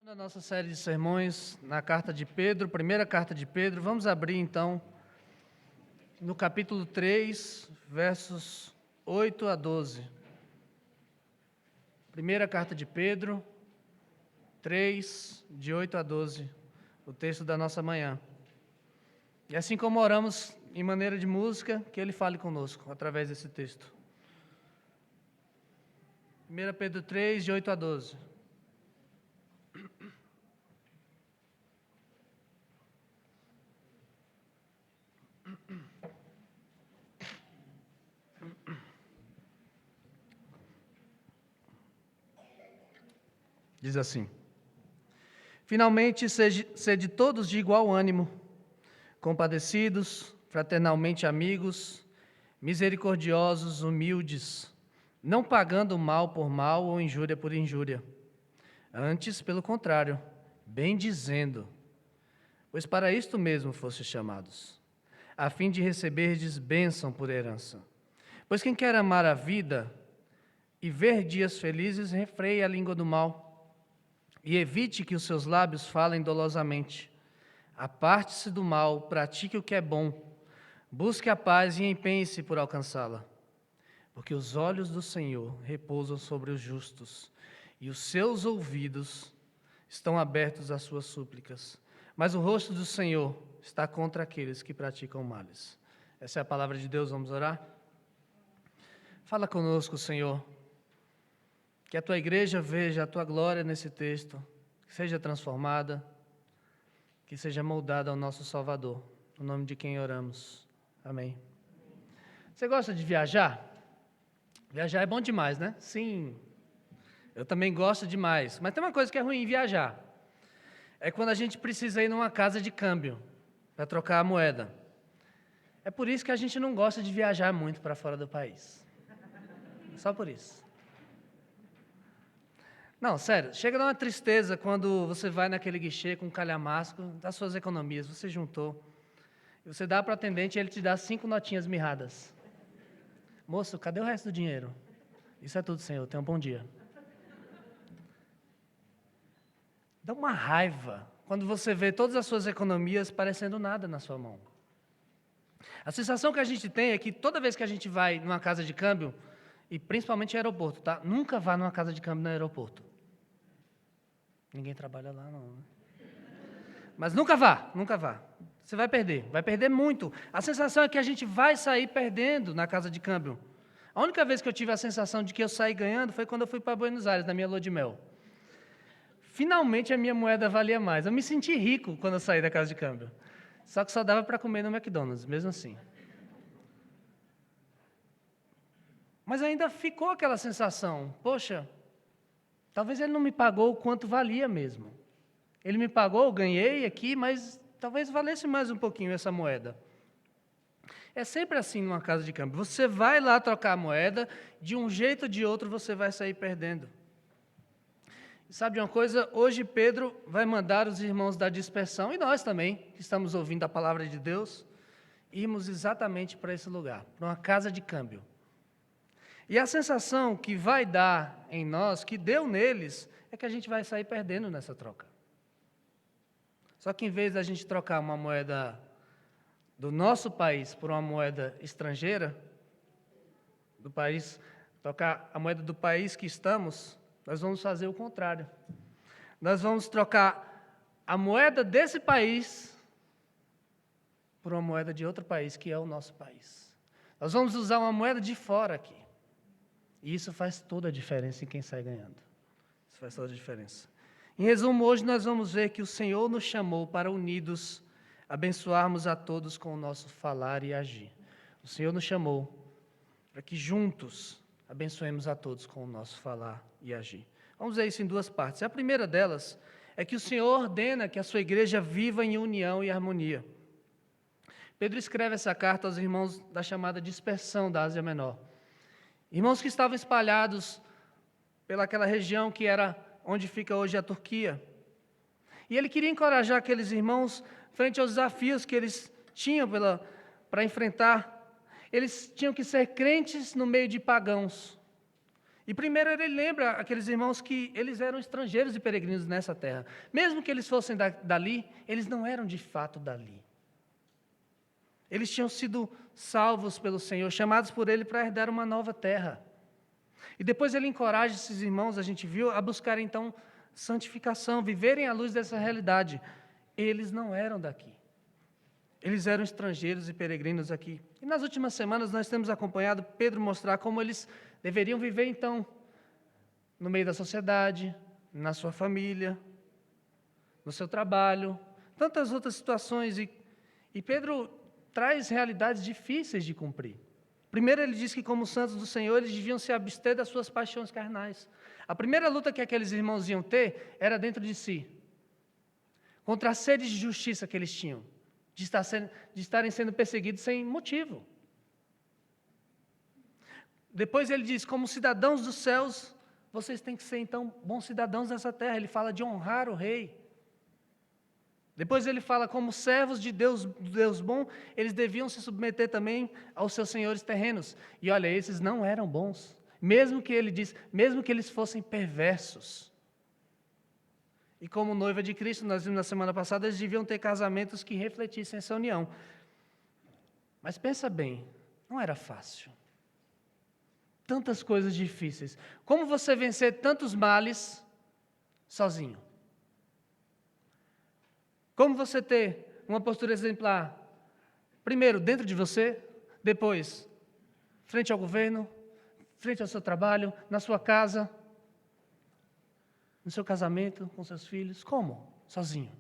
Na nossa série de sermões, na carta de Pedro, primeira carta de Pedro, vamos abrir então no capítulo 3, versos 8 a 12. Primeira carta de Pedro, 3, de 8 a 12, o texto da nossa manhã. E assim como oramos em maneira de música, que Ele fale conosco através desse texto. 1 Pedro 3, de 8 a 12. Diz assim: Finalmente, sede todos de igual ânimo, compadecidos, fraternalmente amigos, misericordiosos, humildes, não pagando mal por mal ou injúria por injúria. Antes, pelo contrário, bendizendo, pois para isto mesmo fostes chamados, a fim de receberdes bênção por herança. Pois quem quer amar a vida e ver dias felizes, refreie a língua do mal, e evite que os seus lábios falem dolosamente. Aparte-se do mal, pratique o que é bom, busque a paz e empenhe-se por alcançá-la. Porque os olhos do Senhor repousam sobre os justos, e os seus ouvidos estão abertos às suas súplicas. Mas o rosto do Senhor está contra aqueles que praticam males. Essa é a palavra de Deus, vamos orar? Fala conosco, Senhor. Que a tua igreja veja a tua glória nesse texto, que seja transformada, que seja moldada ao nosso Salvador, no nome de quem oramos. Amém. Você gosta de viajar? Viajar é bom demais, né? Sim, eu também gosto demais, mas tem uma coisa que é ruim em viajar, é quando a gente precisa ir numa casa de câmbio para trocar a moeda. É por isso que a gente não gosta de viajar muito para fora do país, só por isso. Não, sério, chega a dar uma tristeza quando você vai naquele guichê com um calhamaço das suas economias, você juntou, e você dá para o atendente e ele te dá 5 notinhas mirradas. Moço, cadê o resto do dinheiro? Isso é tudo, Senhor, tenha um bom dia. Dá uma raiva quando você vê todas as suas economias parecendo nada na sua mão. A sensação que a gente tem é que toda vez que a gente vai numa casa de câmbio, e principalmente em aeroporto, tá? Nunca vá numa casa de câmbio no aeroporto. Ninguém trabalha lá, não. Né? Mas nunca vá, nunca vá. Você vai perder muito. A sensação é que a gente vai sair perdendo na casa de câmbio. A única vez que eu tive a sensação de que eu saí ganhando foi quando eu fui para Buenos Aires, na minha lua de mel. Finalmente a minha moeda valia mais. Eu me senti rico quando eu saí da casa de câmbio. Só que só dava para comer no McDonald's, mesmo assim. Mas ainda ficou aquela sensação, poxa, talvez ele não me pagou o quanto valia mesmo. Ele me pagou, eu ganhei aqui, mas talvez valesse mais um pouquinho essa moeda. É sempre assim numa casa de câmbio. Você vai lá trocar a moeda, de um jeito ou de outro você vai sair perdendo. E sabe de uma coisa? Hoje Pedro vai mandar os irmãos da dispersão, e nós também, que estamos ouvindo a palavra de Deus, irmos exatamente para esse lugar, para uma casa de câmbio. E a sensação que vai dar em nós, que deu neles, é que a gente vai sair perdendo nessa troca. Só que em vez da gente trocar uma moeda do nosso país por uma moeda estrangeira, trocar a moeda do país que estamos, nós vamos fazer o contrário. Nós vamos trocar a moeda desse país por uma moeda de outro país, que é o nosso país. Nós vamos usar uma moeda de fora aqui. E isso faz toda a diferença em quem sai ganhando. Isso faz toda a diferença. Em resumo, hoje nós vamos ver que o Senhor nos chamou para unidos abençoarmos a todos com o nosso falar e agir. O Senhor nos chamou para que juntos abençoemos a todos com o nosso falar e agir. Vamos ver isso em 2 partes. A primeira delas é que o Senhor ordena que a sua igreja viva em união e harmonia. Pedro escreve essa carta aos irmãos da chamada dispersão da Ásia Menor. Irmãos que estavam espalhados pelaquela região que era onde fica hoje a Turquia. E ele queria encorajar aqueles irmãos frente aos desafios que eles tinham para enfrentar. Eles tinham que ser crentes no meio de pagãos. E primeiro ele lembra aqueles irmãos que eles eram estrangeiros e peregrinos nessa terra. Mesmo que eles fossem dali, eles não eram de fato dali. Eles tinham sido salvos pelo Senhor, chamados por Ele para herdar uma nova terra. E depois ele encoraja esses irmãos, a gente viu, a buscarem então santificação, viverem à luz dessa realidade. Eles não eram daqui. Eles eram estrangeiros e peregrinos aqui. E nas últimas semanas nós temos acompanhado Pedro mostrar como eles deveriam viver então no meio da sociedade, na sua família, no seu trabalho, tantas outras situações. E Pedro traz realidades difíceis de cumprir. Primeiro ele diz que como santos do Senhor eles deviam se abster das suas paixões carnais. A primeira luta que aqueles irmãos iam ter era dentro de si, contra a sede de justiça que eles tinham, de estarem sendo perseguidos sem motivo. Depois ele diz, como cidadãos dos céus, vocês têm que ser então bons cidadãos dessa terra. Ele fala de honrar o rei. Depois ele fala, como servos de Deus bom, eles deviam se submeter também aos seus senhores terrenos. E olha, esses não eram bons. Mesmo que eles fossem perversos. E como noiva de Cristo, nós vimos na semana passada, eles deviam ter casamentos que refletissem essa união. Mas pensa bem, não era fácil. Tantas coisas difíceis. Como você vencer tantos males sozinho? Como você ter uma postura exemplar? Primeiro, dentro de você, depois, frente ao governo, frente ao seu trabalho, na sua casa, no seu casamento, com seus filhos. Como? Sozinho.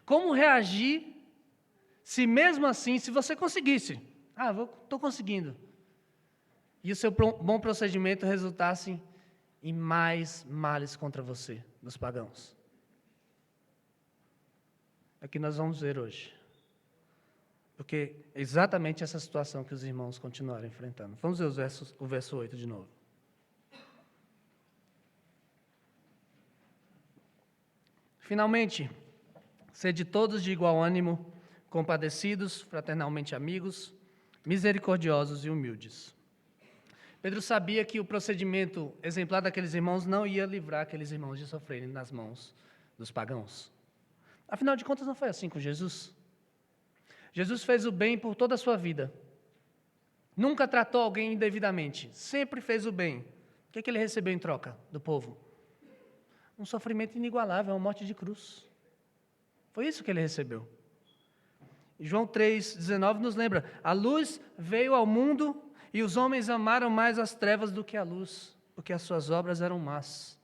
Como reagir se mesmo assim, se você conseguisse? Estou conseguindo. E o seu bom procedimento resultasse em mais males contra você, dos pagãos. É o que nós vamos ver hoje. Porque é exatamente essa situação que os irmãos continuaram enfrentando. Vamos ver o verso 8 de novo. Finalmente, sede todos de igual ânimo, compadecidos, fraternalmente amigos, misericordiosos e humildes. Pedro sabia que o procedimento exemplar daqueles irmãos não ia livrar aqueles irmãos de sofrerem nas mãos dos pagãos. Afinal de contas, não foi assim com Jesus. Jesus fez o bem por toda a sua vida. Nunca tratou alguém indevidamente. Sempre fez o bem. O que ele recebeu em troca do povo? Um sofrimento inigualável, uma morte de cruz. Foi isso que ele recebeu. João 3,19 nos lembra: a luz veio ao mundo e os homens amaram mais as trevas do que a luz, porque as suas obras eram más.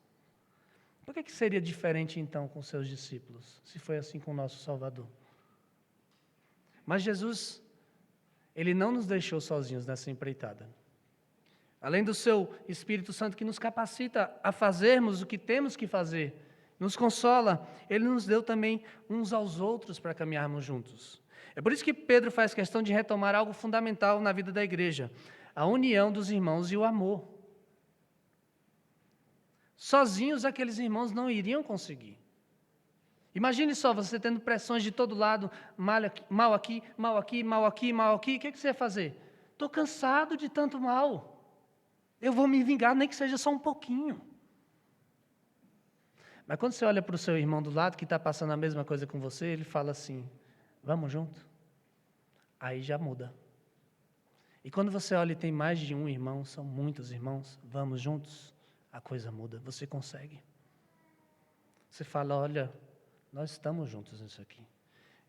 Por que seria diferente então com seus discípulos, se foi assim com o nosso Salvador? Mas Jesus, Ele não nos deixou sozinhos nessa empreitada. Além do seu Espírito Santo que nos capacita a fazermos o que temos que fazer, nos consola, Ele nos deu também uns aos outros para caminharmos juntos. É por isso que Pedro faz questão de retomar algo fundamental na vida da igreja: a união dos irmãos e o amor. Sozinhos aqueles irmãos não iriam conseguir. Imagine só, você tendo pressões de todo lado, mal aqui, mal aqui, mal aqui, mal aqui, o que você ia fazer? Estou cansado de tanto mal. Eu vou me vingar, nem que seja só um pouquinho. Mas quando você olha para o seu irmão do lado, que está passando a mesma coisa com você, ele fala assim, vamos junto? Aí já muda. E quando você olha e tem mais de um irmão, são muitos irmãos, vamos juntos? A coisa muda, você consegue. Você fala, olha, nós estamos juntos nisso aqui.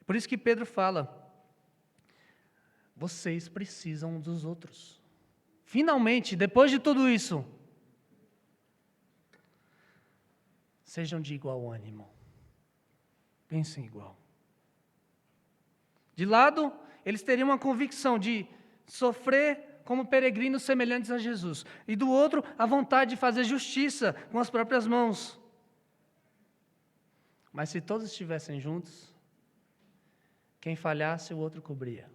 Por isso que Pedro fala, vocês precisam um dos outros. Finalmente, depois de tudo isso, sejam de igual ânimo. Pensem igual. De lado, eles teriam uma convicção de sofrer como peregrinos semelhantes a Jesus. E do outro, a vontade de fazer justiça com as próprias mãos. Mas se todos estivessem juntos, quem falhasse, o outro cobria.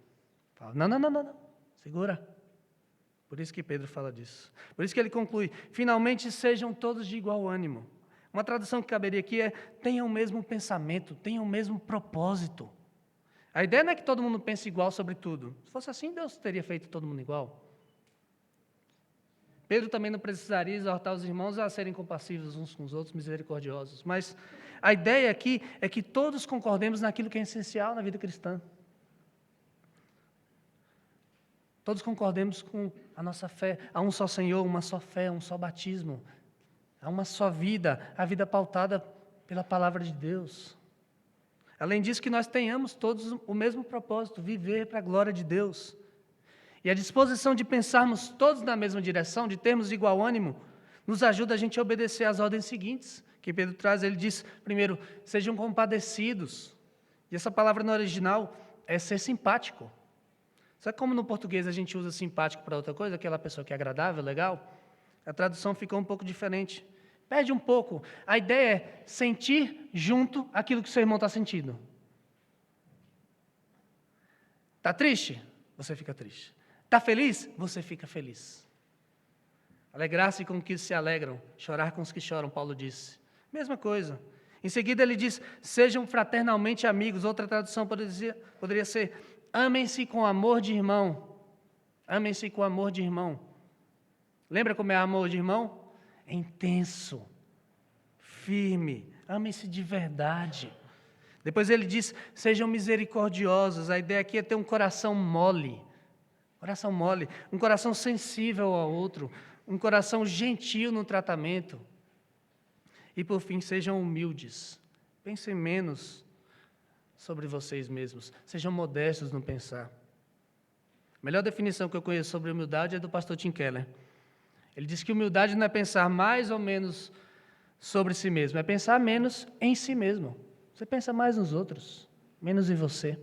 Fala, não, segura. Por isso que Pedro fala disso. Por isso que ele conclui, finalmente sejam todos de igual ânimo. Uma tradução que caberia aqui é, tenham o mesmo pensamento, tenham o mesmo propósito. A ideia não é que todo mundo pense igual sobre tudo. Se fosse assim, Deus teria feito todo mundo igual. Pedro também não precisaria exortar os irmãos a serem compassivos uns com os outros, misericordiosos. Mas a ideia aqui é que todos concordemos naquilo que é essencial na vida cristã. Todos concordemos com a nossa fé. Há um só Senhor, uma só fé, um só batismo. Há uma só vida, a vida pautada pela palavra de Deus. Além disso, que nós tenhamos todos o mesmo propósito, viver para a glória de Deus. E a disposição de pensarmos todos na mesma direção, de termos igual ânimo, nos ajuda a gente a obedecer às ordens seguintes, que Pedro traz. Ele diz, primeiro, sejam compadecidos. E essa palavra no original é ser simpático. Sabe como no português a gente usa simpático para outra coisa, aquela pessoa que é agradável, legal? A tradução ficou um pouco diferente. Perde um pouco. A ideia é sentir junto aquilo que o seu irmão está sentindo. Está triste? Você fica triste. Está feliz? Você fica feliz. Alegrar-se com os que se alegram, chorar com os que choram, Paulo disse. Mesma coisa. Em seguida ele diz, sejam fraternalmente amigos. Outra tradução poderia ser, amem-se com amor de irmão. Amem-se com amor de irmão. Lembra como é amor de irmão? É intenso, firme, amem-se de verdade. Depois ele diz, sejam misericordiosos. A ideia aqui é ter um coração mole. Coração mole, um coração sensível ao outro, um coração gentil no tratamento. E por fim, sejam humildes. Pensem menos sobre vocês mesmos. Sejam modestos no pensar. A melhor definição que eu conheço sobre humildade é do pastor Tim Keller. Ele diz que humildade não é pensar mais ou menos sobre si mesmo, é pensar menos em si mesmo. Você pensa mais nos outros, menos em você.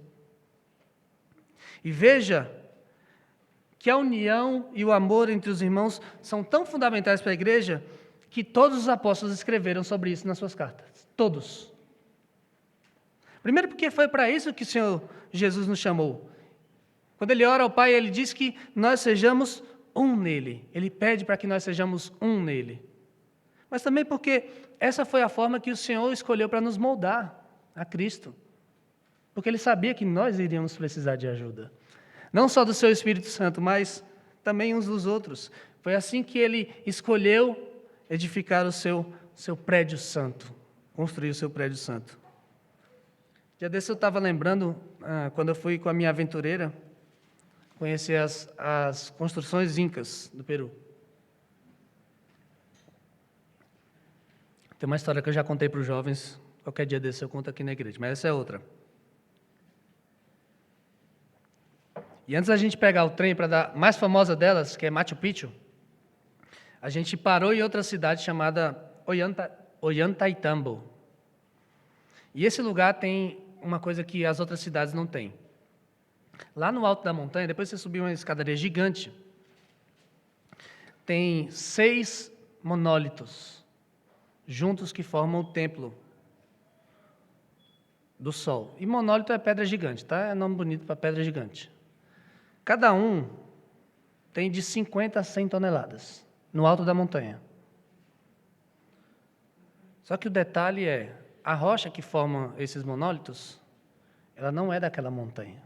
E veja que a união e o amor entre os irmãos são tão fundamentais para a igreja que todos os apóstolos escreveram sobre isso nas suas cartas. Todos. Primeiro porque foi para isso que o Senhor Jesus nos chamou. Quando ele ora ao Pai, ele diz que nós sejamos um nele. Ele pede para que nós sejamos um nele. Mas também porque essa foi a forma que o Senhor escolheu para nos moldar a Cristo. Porque ele sabia que nós iríamos precisar de ajuda. Não só do seu Espírito Santo, mas também uns dos outros. Foi assim que ele escolheu edificar o seu prédio santo, construir o seu prédio santo. Dia desse eu estava lembrando, quando eu fui com a minha aventureira, conhecer as construções incas do Peru. Tem uma história que eu já contei para os jovens, qualquer dia desse eu conto aqui na igreja, mas essa é outra. E antes da gente pegar o trem para a mais famosa delas, que é Machu Picchu, a gente parou em outra cidade chamada Ollantaytambo. E esse lugar tem uma coisa que as outras cidades não têm. Lá no alto da montanha, depois você subir uma escadaria gigante, tem 6 monólitos juntos que formam o templo do Sol. E monólito é pedra gigante, tá? É nome bonito para pedra gigante. Cada um tem de 50 a 100 toneladas, no alto da montanha. Só que o detalhe é, a rocha que forma esses monólitos, ela não é daquela montanha.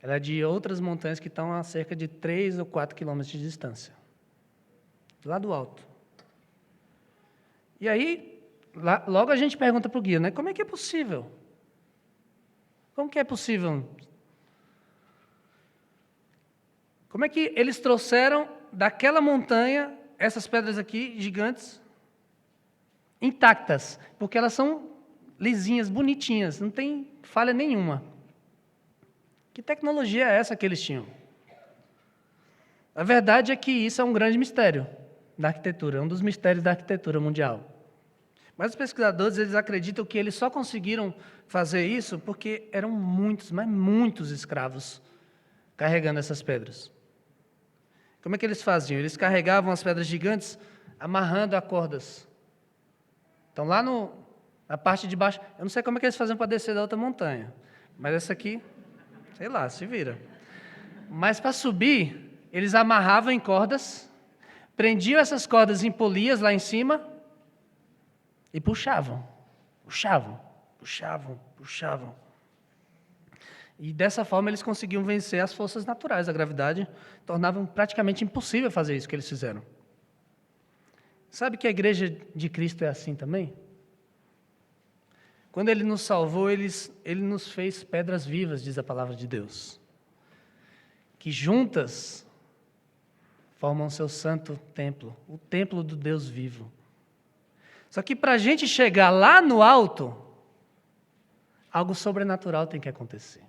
Ela é de outras montanhas que estão a cerca de 3 ou 4 quilômetros de distância. Lá do alto. E aí, logo a gente pergunta para o guia, né? Como é que é possível? Como que é possível? Como é que eles trouxeram daquela montanha essas pedras aqui, gigantes, intactas? Porque elas são lisinhas, bonitinhas, não tem falha nenhuma. Que tecnologia é essa que eles tinham? A verdade é que isso é um grande mistério da arquitetura, um dos mistérios da arquitetura mundial. Mas os pesquisadores, eles acreditam que eles só conseguiram fazer isso porque eram muitos, mas muitos escravos carregando essas pedras. Como é que eles faziam? Eles carregavam as pedras gigantes amarrando a cordas. Então, lá na parte de baixo, eu não sei como é que eles faziam para descer da outra montanha, mas essa aqui, sei lá, se vira. Mas para subir, eles amarravam em cordas, prendiam essas cordas em polias lá em cima e puxavam. E dessa forma eles conseguiam vencer as forças naturais da gravidade, tornavam praticamente impossível fazer isso que eles fizeram. Sabe que a igreja de Cristo é assim também? Quando Ele nos salvou, Ele nos fez pedras vivas, diz a palavra de Deus, que juntas formam seu santo templo, o templo do Deus vivo. Só que para a gente chegar lá no alto, algo sobrenatural tem que acontecer.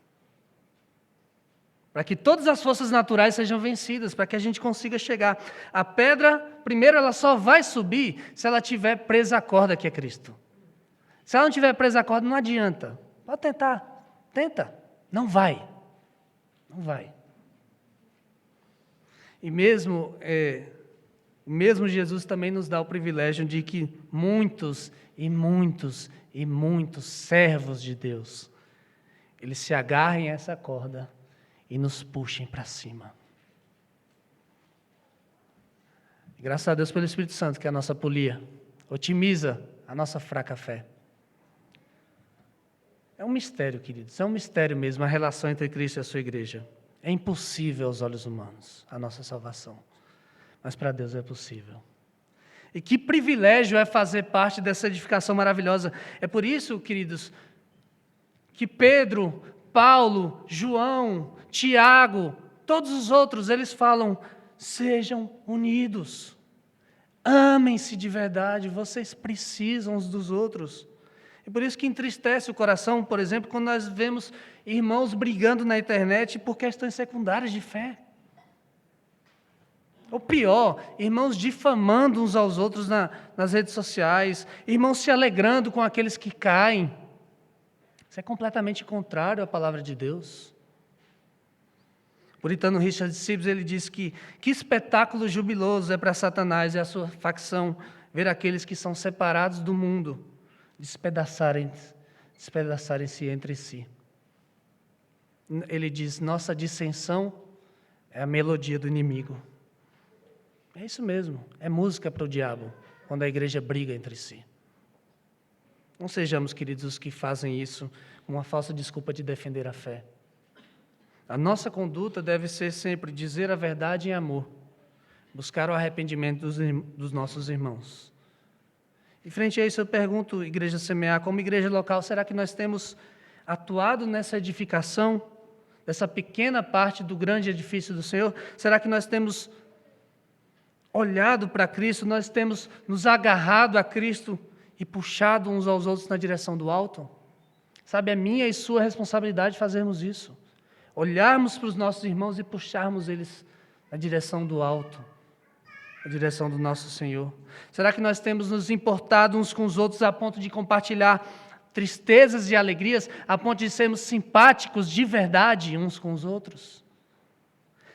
Para que todas as forças naturais sejam vencidas, para que a gente consiga chegar. A pedra, primeiro, ela só vai subir se ela estiver presa à corda que é Cristo. Se ela não estiver presa à corda, não adianta. Pode tentar, tenta. Não vai. Não vai. E mesmo Jesus também nos dá o privilégio de que muitos servos de Deus, eles se agarrem a essa corda e nos puxem para cima. Graças a Deus pelo Espírito Santo, que é a nossa polia, otimiza a nossa fraca fé. É um mistério, queridos, é um mistério mesmo a relação entre Cristo e a sua igreja. É impossível aos olhos humanos a nossa salvação, mas para Deus é possível. E que privilégio é fazer parte dessa edificação maravilhosa. É por isso, queridos, que Pedro, Paulo, João, Tiago, todos os outros, eles falam: sejam unidos, amem-se de verdade, vocês precisam uns dos outros. E por isso que entristece o coração, por exemplo, quando nós vemos irmãos brigando na internet por questões secundárias de fé. Ou pior, irmãos difamando uns aos outros nas redes sociais, irmãos se alegrando com aqueles que caem. Isso é completamente contrário à palavra de Deus. O puritano Richard Sibbes, ele diz que espetáculo jubiloso é para Satanás e a sua facção ver aqueles que são separados do mundo despedaçarem-se entre si. Ele diz: nossa dissensão é a melodia do inimigo. É isso mesmo, é música para o diabo, quando a igreja briga entre si. Não sejamos, queridos, os que fazem isso com uma falsa desculpa de defender a fé. A nossa conduta deve ser sempre dizer a verdade em amor, buscar o arrependimento dos nossos irmãos. E frente a isso eu pergunto, Igreja Semear, como igreja local, será que nós temos atuado nessa edificação, dessa pequena parte do grande edifício do Senhor? Será que nós temos olhado para Cristo, nós temos nos agarrado a Cristo e puxado uns aos outros na direção do alto? Sabe, é minha e sua responsabilidade fazermos isso. Olharmos para os nossos irmãos e puxarmos eles na direção do alto, na direção do nosso Senhor. Será que nós temos nos importado uns com os outros a ponto de compartilhar tristezas e alegrias, a ponto de sermos simpáticos de verdade uns com os outros?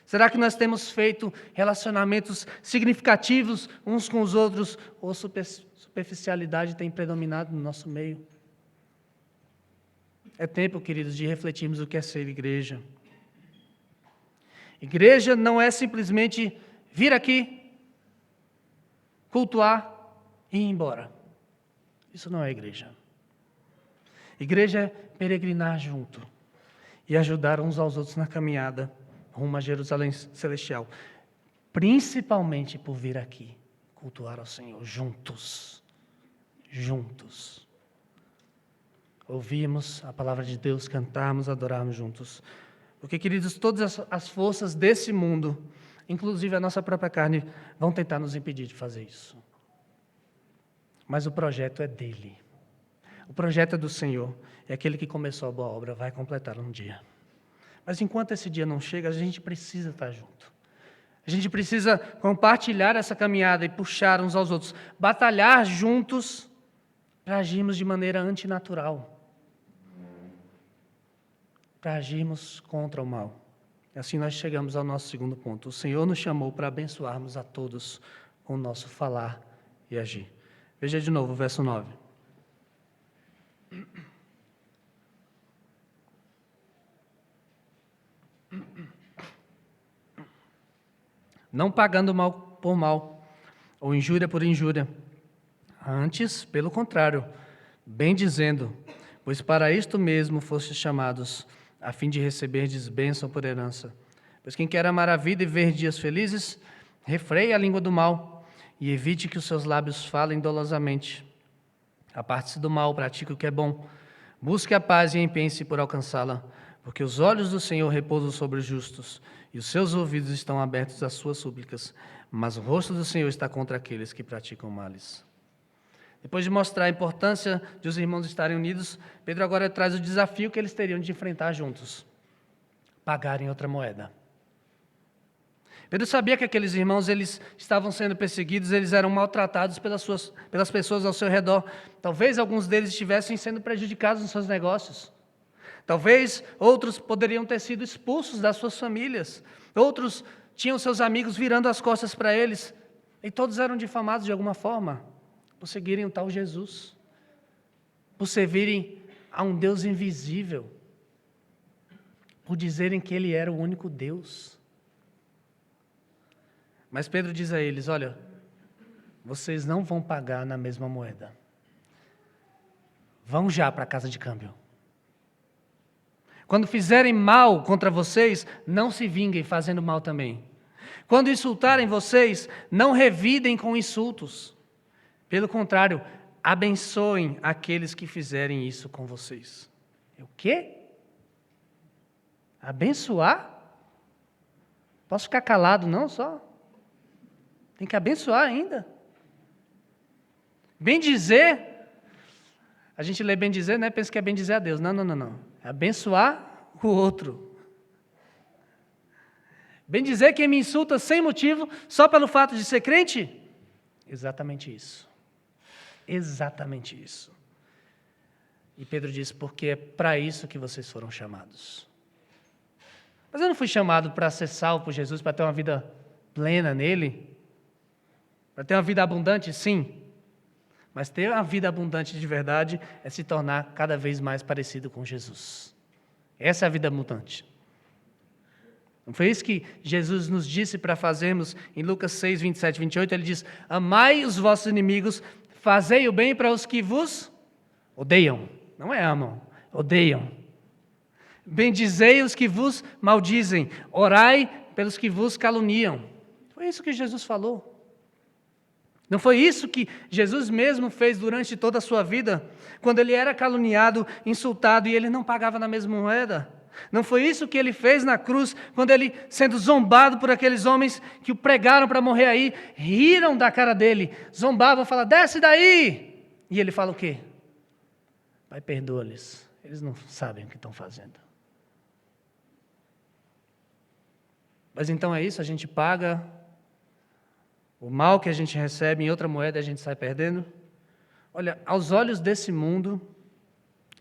Será que nós temos feito relacionamentos significativos uns com os outros, ou superficialidade tem predominado no nosso meio? É tempo, queridos, de refletirmos o que é ser igreja. Igreja não é simplesmente vir aqui, cultuar e ir embora. Isso não é igreja. Igreja é peregrinar junto e ajudar uns aos outros na caminhada rumo a Jerusalém Celestial, principalmente por vir aqui cultuar ao Senhor juntos. Ouvirmos a palavra de Deus, cantarmos, adorarmos juntos. Porque, queridos, todas as forças desse mundo, inclusive a nossa própria carne, vão tentar nos impedir de fazer isso. Mas o projeto é dele. O projeto é do Senhor. E aquele que começou a boa obra vai completá-la um dia. Mas enquanto esse dia não chega, a gente precisa estar junto. A gente precisa compartilhar essa caminhada e puxar uns aos outros. Batalhar juntos para agirmos de maneira antinatural. Para agirmos contra o mal. E assim nós chegamos ao nosso segundo ponto. O Senhor nos chamou para abençoarmos a todos com o nosso falar e agir. Veja de novo o verso 9. Não pagando mal por mal, ou injúria por injúria. Antes, pelo contrário, bem dizendo, pois para isto mesmo fostes chamados, a fim de receberdes bênção por herança. Pois quem quer amar a vida e ver dias felizes, refreie a língua do mal e evite que os seus lábios falem dolosamente. Aparte-se do mal, pratique o que é bom. Busque a paz e empenhe-se por alcançá-la, porque os olhos do Senhor repousam sobre os justos e os seus ouvidos estão abertos às suas súplicas, mas o rosto do Senhor está contra aqueles que praticam males. Depois de mostrar a importância de os irmãos estarem unidos, Pedro agora traz o desafio que eles teriam de enfrentar juntos: pagarem outra moeda. Pedro sabia que aqueles irmãos eles estavam sendo perseguidos, eles eram maltratados pelas pessoas ao seu redor. Talvez alguns deles estivessem sendo prejudicados nos seus negócios. Talvez outros poderiam ter sido expulsos das suas famílias. Outros tinham seus amigos virando as costas para eles. E todos eram difamados de alguma forma por seguirem o tal Jesus, por servirem a um Deus invisível, por dizerem que Ele era o único Deus. Mas Pedro diz a eles: olha, vocês não vão pagar na mesma moeda. Vão já para a casa de câmbio. Quando fizerem mal contra vocês, não se vinguem fazendo mal também. Quando insultarem vocês, não revidem com insultos. Pelo contrário, abençoem aqueles que fizerem isso com vocês. O quê? Abençoar? Posso ficar calado não só? Tem que abençoar ainda. Bendizer, a gente lê bendizer, né? Pensa que é bendizer a Deus. Não. É abençoar o outro. Bendizer quem me insulta sem motivo, só pelo fato de ser crente? Exatamente isso. Exatamente isso. E Pedro diz: porque é para isso que vocês foram chamados. Mas eu não fui chamado para ser salvo por Jesus, para ter uma vida plena nele, para ter uma vida abundante, sim. Mas ter uma vida abundante de verdade é se tornar cada vez mais parecido com Jesus. Essa é a vida abundante. Não foi isso que Jesus nos disse para fazermos em Lucas 6, 27 e 28? Ele diz: amai os vossos inimigos, fazei o bem para os que vos odeiam. Não é amam, odeiam. Bendizei os que vos maldizem, orai pelos que vos caluniam. Foi isso que Jesus falou. Não foi isso que Jesus mesmo fez durante toda a sua vida, quando ele era caluniado, insultado e ele não pagava na mesma moeda? Não foi isso que ele fez na cruz, quando ele, sendo zombado por aqueles homens que o pregaram para morrer aí, riram da cara dele, zombavam, falavam: desce daí! E ele fala o quê? Pai, perdoa-lhes, eles não sabem o que estão fazendo. Mas então é isso, a gente paga o mal que a gente recebe em outra moeda, a gente sai perdendo. Olha, aos olhos desse mundo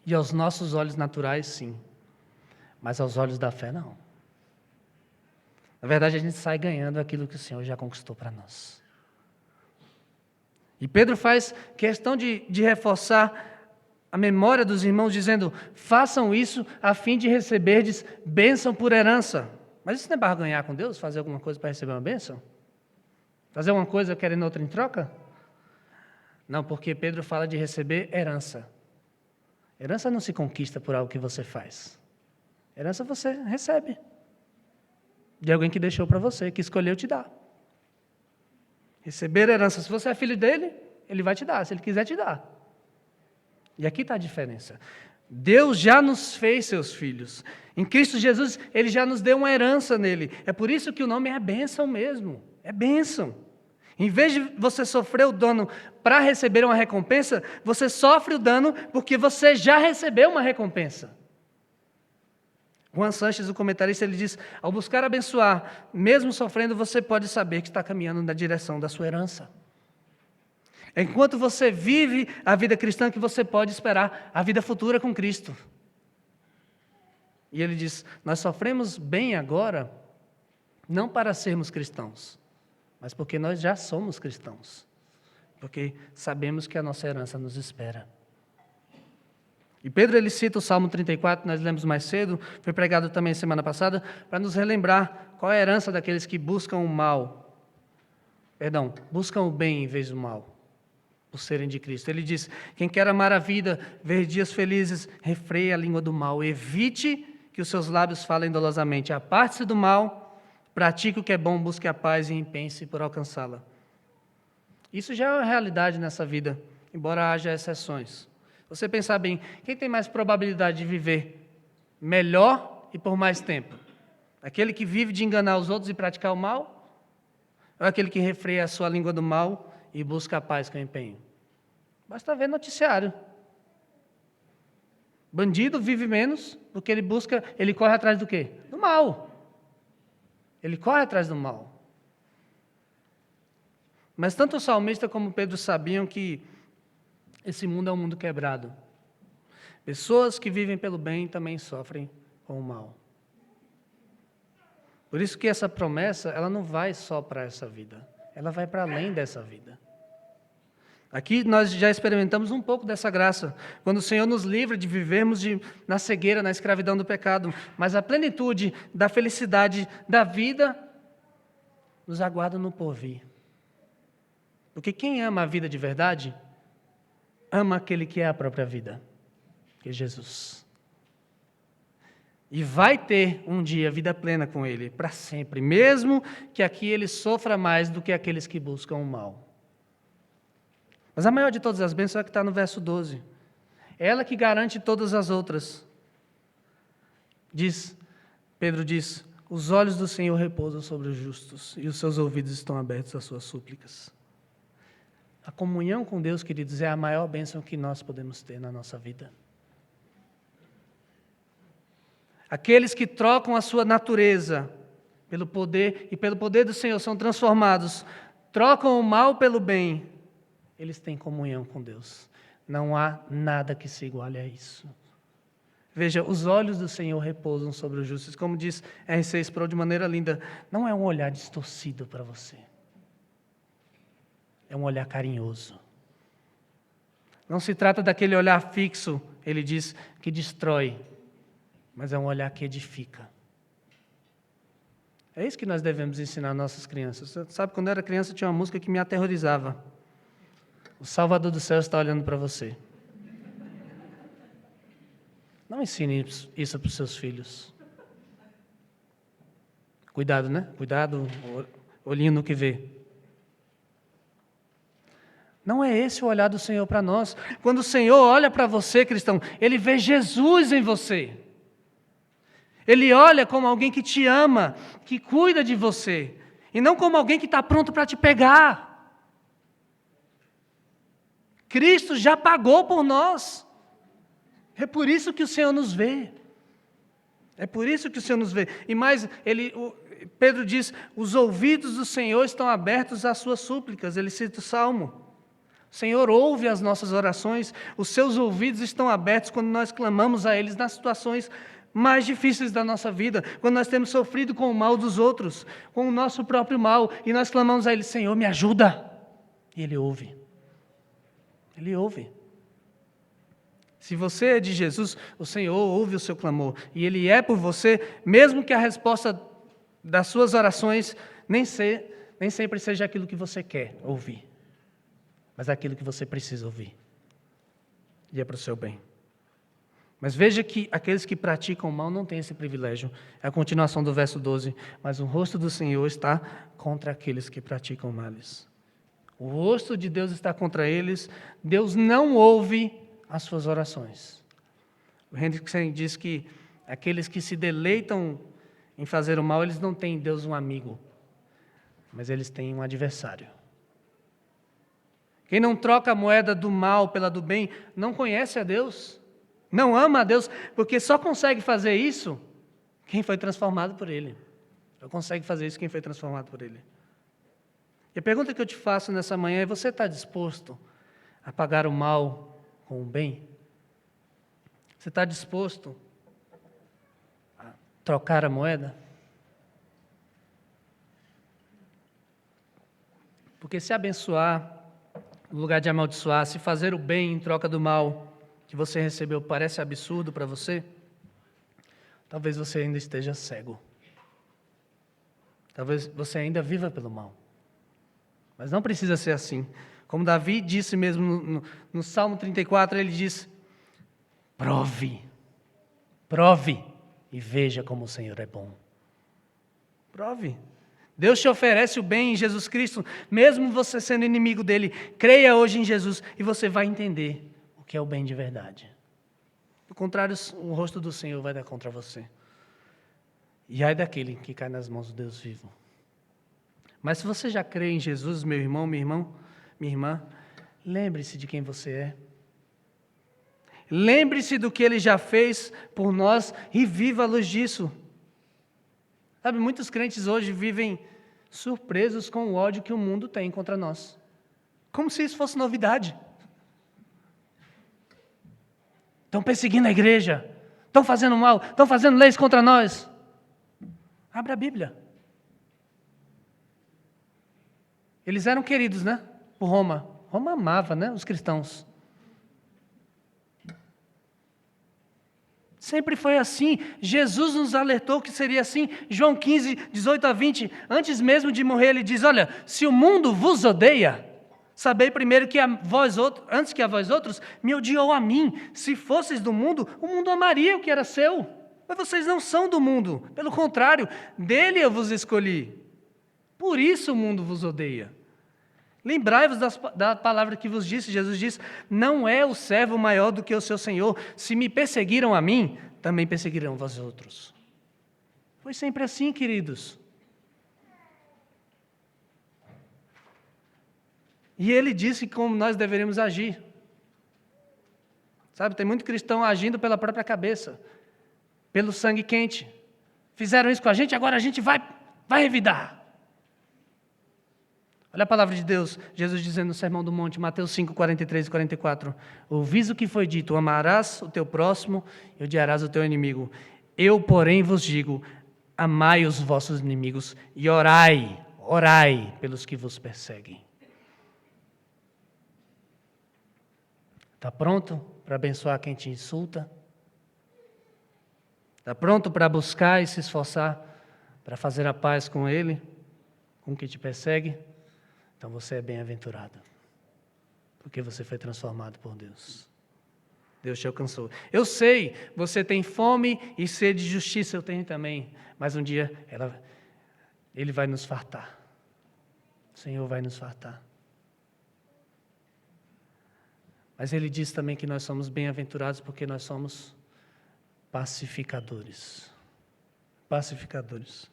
e aos nossos olhos naturais, sim. Mas aos olhos da fé, não. Na verdade, a gente sai ganhando aquilo que o Senhor já conquistou para nós. E Pedro faz questão de reforçar a memória dos irmãos, dizendo: façam isso a fim de receberdes bênção por herança. Mas isso não é barganhar com Deus? Fazer alguma coisa para receber uma bênção? Fazer uma coisa querendo outra em troca? Não, porque Pedro fala de receber herança. Herança não se conquista por algo que você faz. Herança você recebe. De alguém que deixou para você, que escolheu te dar. Receber herança, se você é filho dele, ele vai te dar, se ele quiser te dar. E aqui está a diferença. Deus já nos fez seus filhos. Em Cristo Jesus, Ele já nos deu uma herança nele. É por isso que o nome é bênção mesmo. É bênção. Em vez de você sofrer o dano para receber uma recompensa, você sofre o dano porque você já recebeu uma recompensa. Juan Sanches, o comentarista, ele diz: ao buscar abençoar, mesmo sofrendo, você pode saber que está caminhando na direção da sua herança. Enquanto você vive a vida cristã, que você pode esperar a vida futura com Cristo. E ele diz: nós sofremos bem agora, não para sermos cristãos, mas porque nós já somos cristãos. Porque sabemos que a nossa herança nos espera. E Pedro, ele cita o Salmo 34, nós lemos mais cedo, foi pregado também semana passada, para nos relembrar qual é a herança daqueles que buscam o mal. Buscam o bem em vez do mal, por serem de Cristo. Ele diz: quem quer amar a vida, ver dias felizes, refreie a língua do mal, evite que que os seus lábios falem dolosamente. Aparte-se do mal, pratique o que é bom, busque a paz e empenhe-se por alcançá-la. Isso já é uma realidade nessa vida, embora haja exceções. Você pensar bem, quem tem mais probabilidade de viver melhor e por mais tempo? Aquele que vive de enganar os outros e praticar o mal? Ou aquele que refreia a sua língua do mal e busca a paz com empenho? Basta ver noticiário. Bandido vive menos porque ele corre atrás do quê? Do mal. Ele corre atrás do mal. Mas tanto o salmista como Pedro sabiam que esse mundo é um mundo quebrado. Pessoas que vivem pelo bem também sofrem com o mal. Por isso que essa promessa, ela não vai só para essa vida. Ela vai para além dessa vida. Aqui nós já experimentamos um pouco dessa graça, quando o Senhor nos livra de vivermos na cegueira, na escravidão do pecado. Mas a plenitude da felicidade da vida nos aguarda no porvir. Porque quem ama a vida de verdade, ama aquele que é a própria vida, que é Jesus. E vai ter um dia vida plena com Ele, para sempre, mesmo que aqui ele sofra mais do que aqueles que buscam o mal. Mas a maior de todas as bênçãos é a que está no verso 12. É ela que garante todas as outras. Pedro diz, os olhos do Senhor repousam sobre os justos e os seus ouvidos estão abertos às suas súplicas. A comunhão com Deus, queridos, é a maior bênção que nós podemos ter na nossa vida. Aqueles que trocam a sua natureza pelo poder do Senhor são transformados, trocam o mal pelo bem, eles têm comunhão com Deus. Não há nada que se iguale a isso. Veja, os olhos do Senhor repousam sobre os justos. Como diz R.C. Sproul de maneira linda, não é um olhar distorcido para você. É um olhar carinhoso. Não se trata daquele olhar fixo, ele diz, que destrói, mas é um olhar que edifica. É isso que nós devemos ensinar nossas crianças. Você sabe, quando eu era criança tinha uma música que me aterrorizava. O Salvador do céu está olhando para você. Não ensine isso para os seus filhos. Cuidado, né? Cuidado, olhinho no que vê. Não é esse o olhar do Senhor para nós. Quando o Senhor olha para você, cristão, Ele vê Jesus em você. Ele olha como alguém que te ama, que cuida de você, e não como alguém que está pronto para te pegar. Cristo já pagou por nós. É por isso que o Senhor nos vê. É por isso que o Senhor nos vê. E mais, Pedro diz, os ouvidos do Senhor estão abertos às suas súplicas. Ele cita o Salmo. O Senhor ouve as nossas orações, os seus ouvidos estão abertos quando nós clamamos a Ele nas situações mais difíceis da nossa vida, quando nós temos sofrido com o mal dos outros, com o nosso próprio mal, e nós clamamos a Ele, Senhor, me ajuda. E Ele ouve. Ele ouve. Se você é de Jesus, o Senhor ouve o seu clamor, e Ele é por você, mesmo que a resposta das suas orações nem sempre seja aquilo que você quer ouvir, mas aquilo que você precisa ouvir. E é para o seu bem. Mas veja que aqueles que praticam o mal não têm esse privilégio. É a continuação do verso 12. Mas o rosto do Senhor está contra aqueles que praticam males. O rosto de Deus está contra eles. Deus não ouve as suas orações. O Hendrickson diz que aqueles que se deleitam em fazer o mal, eles não têm em Deus um amigo, mas eles têm um adversário. Quem não troca a moeda do mal pela do bem, não conhece a Deus, não ama a Deus, porque só consegue fazer isso quem foi transformado por Ele. Só consegue fazer isso quem foi transformado por Ele. E a pergunta que eu te faço nessa manhã é, você está disposto a pagar o mal com o bem? Você está disposto a trocar a moeda? Porque se abençoar, no lugar de amaldiçoar, se fazer o bem em troca do mal que você recebeu parece absurdo para você, talvez você ainda esteja cego. Talvez você ainda viva pelo mal. Mas não precisa ser assim. Como Davi disse mesmo no Salmo 34, ele diz, prove. e veja como o Senhor é bom. Prove. Deus te oferece o bem em Jesus Cristo, mesmo você sendo inimigo dele. Creia hoje em Jesus e você vai entender o que é o bem de verdade. Do contrário, o rosto do Senhor vai dar contra você. E ai daquele que cai nas mãos do Deus vivo. Mas se você já crê em Jesus, meu irmão, minha irmã, lembre-se de quem você é. Lembre-se do que Ele já fez por nós e viva a luz disso. Sabe, muitos crentes hoje vivem surpresos com o ódio que o mundo tem contra nós. Como se isso fosse novidade. Estão perseguindo a igreja, estão fazendo mal, estão fazendo leis contra nós. Abra a Bíblia. Eles eram queridos, né? Por Roma. Roma amava, né? Os cristãos. Sempre foi assim. Jesus nos alertou que seria assim. João 15, 18 a 20. Antes mesmo de morrer, ele diz: olha, se o mundo vos odeia, sabei primeiro que antes que a vós outros, me odiou a mim. Se fosseis do mundo, o mundo amaria o que era seu. Mas vocês não são do mundo. Pelo contrário, dele eu vos escolhi. Por isso o mundo vos odeia. Lembrai-vos da palavra que vos disse. Jesus diz: não é o servo maior do que o seu Senhor. Se me perseguiram a mim, também perseguirão vós outros. Foi sempre assim, queridos. E ele disse como nós deveríamos agir. Sabe, tem muito cristão agindo pela própria cabeça, pelo sangue quente. Fizeram isso com a gente, agora a gente vai revidar. Olha a palavra de Deus, Jesus dizendo no Sermão do Monte, Mateus 5, 43 e 44. Ouvis o que foi dito: amarás o teu próximo e odiarás o teu inimigo. Eu, porém, vos digo: amai os vossos inimigos e orai pelos que vos perseguem. Está pronto para abençoar quem te insulta? Está pronto para buscar e se esforçar para fazer a paz com ele, com quem te persegue? Então você é bem-aventurado, porque você foi transformado por Deus. Deus te alcançou. Eu sei, você tem fome e sede de justiça, eu tenho também, mas um dia Ele vai nos fartar. O Senhor vai nos fartar. Mas Ele diz também que nós somos bem-aventurados porque nós somos pacificadores. Pacificadores.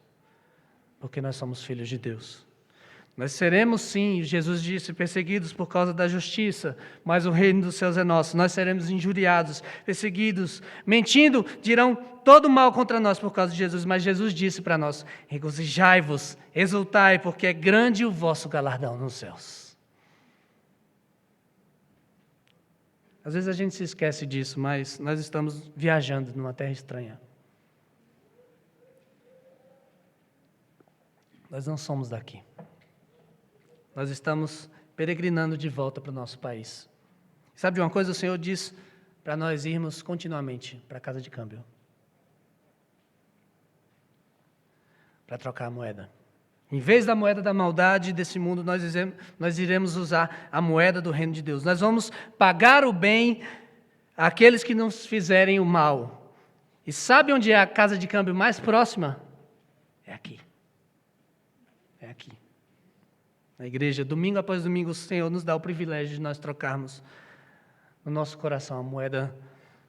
Porque nós somos filhos de Deus. Nós seremos, sim, Jesus disse, perseguidos por causa da justiça, mas o reino dos céus é nosso. Nós seremos injuriados, perseguidos, mentindo, dirão todo mal contra nós por causa de Jesus. Mas Jesus disse para nós: regozijai-vos, exultai, porque é grande o vosso galardão nos céus. Às vezes a gente se esquece disso, mas nós estamos viajando numa terra estranha. Nós não somos daqui. Nós estamos peregrinando de volta para o nosso país. Sabe de uma coisa? O Senhor diz para nós irmos continuamente para a casa de câmbio. Para trocar a moeda. Em vez da moeda da maldade desse mundo, nós iremos usar a moeda do reino de Deus. Nós vamos pagar o bem àqueles que nos fizerem o mal. E sabe onde é a casa de câmbio mais próxima? É aqui. É aqui. Na igreja, domingo após domingo, o Senhor nos dá o privilégio de nós trocarmos no nosso coração a moeda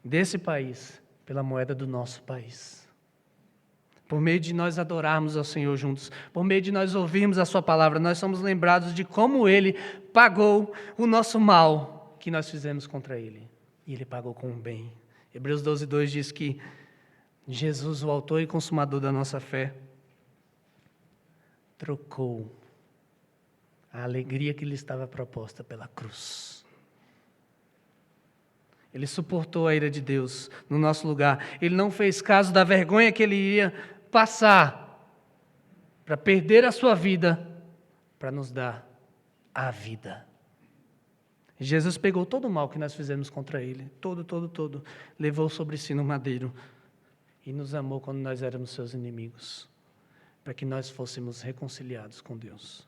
desse país pela moeda do nosso país. Por meio de nós adorarmos ao Senhor juntos, por meio de nós ouvirmos a sua palavra, nós somos lembrados de como Ele pagou o nosso mal que nós fizemos contra Ele. E Ele pagou com o bem. Hebreus 12, 2 diz que Jesus, o autor e consumador da nossa fé, trocou a alegria que lhe estava proposta pela cruz. Ele suportou a ira de Deus no nosso lugar. Ele não fez caso da vergonha que ele iria passar para perder a sua vida, para nos dar a vida. Jesus pegou todo o mal que nós fizemos contra ele, todo, levou sobre si no madeiro e nos amou quando nós éramos seus inimigos, para que nós fôssemos reconciliados com Deus.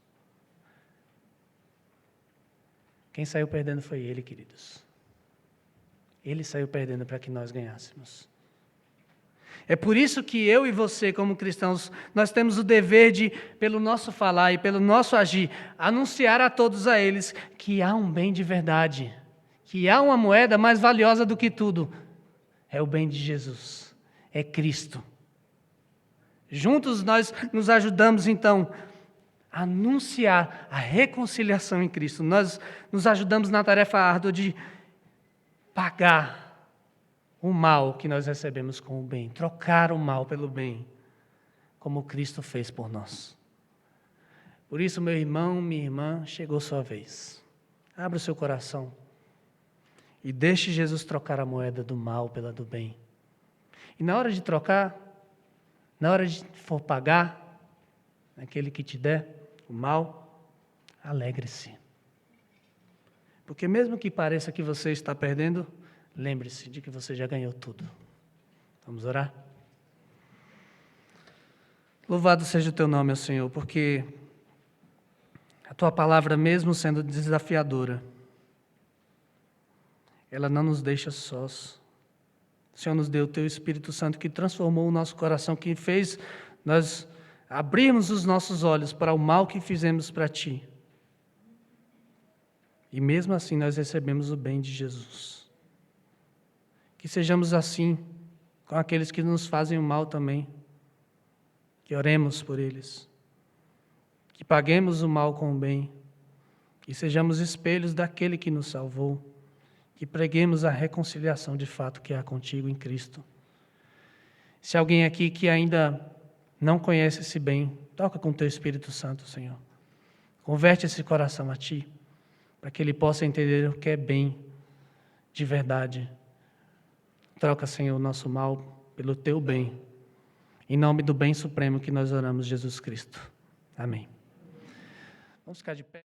Quem saiu perdendo foi ele, queridos. Ele saiu perdendo para que nós ganhássemos. É por isso que eu e você, como cristãos, nós temos o dever de, pelo nosso falar e pelo nosso agir, anunciar a todos a eles que há um bem de verdade, que há uma moeda mais valiosa do que tudo. É o bem de Jesus, é Cristo. Juntos nós nos ajudamos, então, a anunciar a reconciliação em Cristo. Nós nos ajudamos na tarefa árdua de pagar o mal que nós recebemos com o bem, trocar o mal pelo bem, como Cristo fez por nós. Por isso, meu irmão, minha irmã, chegou sua vez. Abra o seu coração e deixe Jesus trocar a moeda do mal pela do bem. E na hora de trocar, na hora de for pagar, aquele que te der o mal, alegre-se. Porque mesmo que pareça que você está perdendo, lembre-se de que você já ganhou tudo. Vamos orar? Louvado seja o teu nome, Senhor, porque a tua palavra, mesmo sendo desafiadora, ela não nos deixa sós. O Senhor nos deu o teu Espírito Santo que transformou o nosso coração, que fez nós abrirmos os nossos olhos para o mal que fizemos para ti. E mesmo assim nós recebemos o bem de Jesus. Que sejamos assim com aqueles que nos fazem o mal também. Que oremos por eles. Que paguemos o mal com o bem. Que sejamos espelhos daquele que nos salvou. Que preguemos a reconciliação de fato que há contigo em Cristo. Se alguém aqui que ainda não conhece esse bem, toca com o teu Espírito Santo, Senhor. Converte esse coração a ti, para que ele possa entender o que é bem de verdade. Troca, Senhor, o nosso mal pelo teu bem. Em nome do bem supremo que nós oramos, Jesus Cristo. Amém. Vamos ficar de pé.